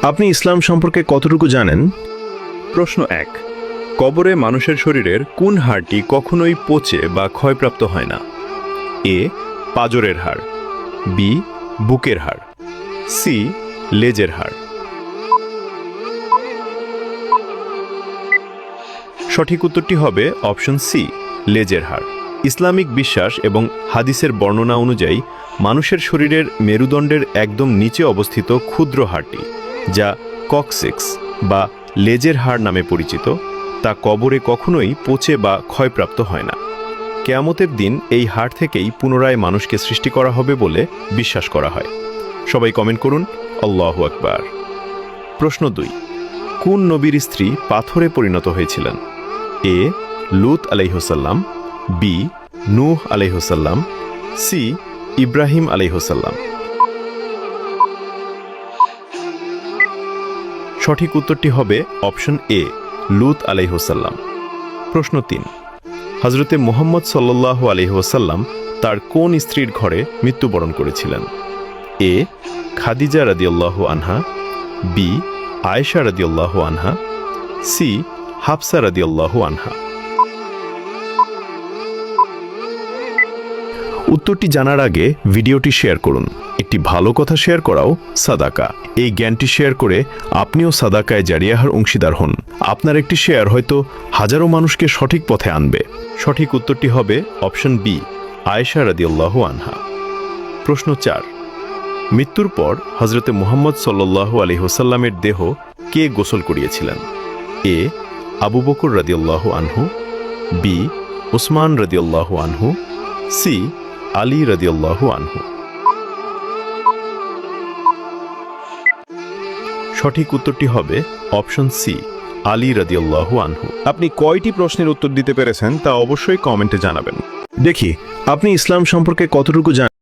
আপনি ইসলাম সম্পর্কে কতটুকু জানেন? প্রশ্ন 1। কবরে মানুষের শরীরের কোন হাড়টি কখনোই পচে বা ক্ষয়প্রাপ্ত হয় না? এ পাঁজরের হাড়, বি বুকের হাড়, সি লেজের হাড়। সঠিক উত্তরটি হবে অপশন সি লেজের হাড়। ইসলামিক বিশ্বাস এবং হাদিসের বর্ণনা অনুযায়ী মানুষের শরীরের মেরুদণ্ডের একদম নিচে অবস্থিত ক্ষুদ্র হাড়টি, যা কক্সিক্স বা লেজের হাড় নামে পরিচিত, তা কবরে কখনোই পচে বা ক্ষয়প্রাপ্ত হয় না। কিয়ামতের দিন এই হাড় থেকেই পুনরায় মানুষকে সৃষ্টি করা হবে বলে বিশ্বাস করা হয়। সবাই কমেন্ট করুন আল্লাহু আকবার। প্রশ্ন 2। কোন নবীর স্ত্রী পাথরে পরিণত হয়েছিলেন? এ লূত আলাইহিসসালাম, বি নূহ আলাইহিসসালাম, সি ইব্রাহিম আলাইহিসসালাম। সঠিক উত্তরটি হবে অপশন এ লূত আলাইহিসসালাম। প্রশ্ন 3। হযরতে মুহাম্মদ সাল্লাল্লাহু আলাইহি ওয়াসাল্লাম তার কোন স্ত্রীর ঘরে মৃত্যুবরণ করেছিলেন? এ খাদিজা রাদিয়াল্লাহু আনহা, বি আয়েশা রাদিয়াল্লাহু আনহা, সি হাফসা রাদিয়াল্লাহু আনহা। উত্তরটি জানার আগে ভিডিওটি শেয়ার করুন। একটি ভালো কথা শেয়ার করাও সাদাকা। এই জ্ঞানটি শেয়ার করে আপনিও সাদাকায় জারিয়াহার অংশীদার হন। আপনার একটি শেয়ার হয়তো হাজারো মানুষকে সঠিক পথে আনবে। সঠিক উত্তরটি হবে অপশন বি আয়েশা রাদিয়াল্লাহু আনহা। প্রশ্ন 4। মৃত্যুর পর হযরতে মুহাম্মদ সাল্লাল্লাহু আলাইহি ওয়াসাল্লামের দেহ কে গোসল করিয়েছিলেন? এ আবু বকর রাদিয়াল্লাহু আনহু, বি উসমান রাদিয়াল্লাহু আনহু, সি আলী রাদিয়াল্লাহু আনহু। সঠিক উত্তরটি হবে অপশন সি আলী রাদিয়াল্লাহু আনহু। আপনি কয়টি প্রশ্নের উত্তর দিতে পেরেছেন তা অবশ্যই কমেন্টে জানাবেন। দেখি আপনি ইসলাম সম্পর্কে কতটুকু জানেন।